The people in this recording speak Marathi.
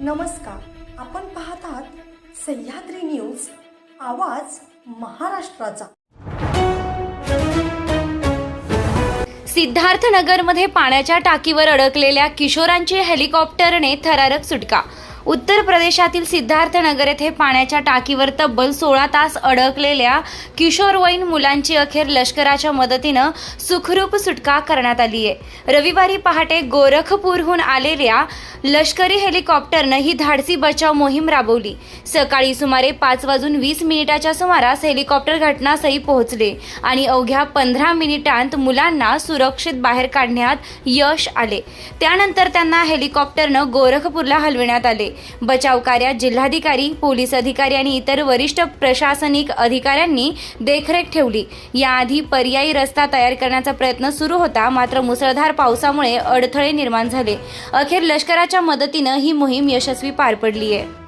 नमस्कार, आपण पाहत आहात सह्याद्री न्यूज, आवाज महाराष्ट्राचा। सिद्धार्थनगरमध्ये पाण्याच्या टाकीवर अडकलेल्या किशोरांची हेलिकॉप्टरने थरारक सुटका। उत्तर प्रदेशातील सिद्धार्थनगर येथे पाण्याच्या टाकीवर तब्बल 16 तास अडकलेल्या किशोरवयीन मुलांची अखेर लष्कराच्या मदतीने सुखरूप सुटका करण्यात आली आहे। रविवारी पहाटे गोरखपूरहून आलेल्या लष्करी हेलिकॉप्टरने ही धाडसी बचाव मोहीम राबवली। सकाळी सुमारे 5:20 सुमारास हेलिकॉप्टर घटनास्थळी पोहोचले आणि अवघ्या 15 मिनिटांत मुलांना सुरक्षित बाहेर काढण्यात यश आले। त्यानंतर त्यांना हेलिकॉप्टरने गोरखपूरला हलविण्यात आले। बचाव कार्यात जिल्हाधिकारी, पोलीस अधिकारी आणि इतर वरिष्ठ प्रशासनिक अधिकाऱ्यांनी देखरेख ठेवली। याआधी पर्यायी रस्ता तयार करण्याचा प्रयत्न सुरू होता, मात्र मुसळधार पावसामुळे अडथळे निर्माण झाले। अखेर लष्कराच्या मदतीने ही मोहीम यशस्वी पार पडली आहे।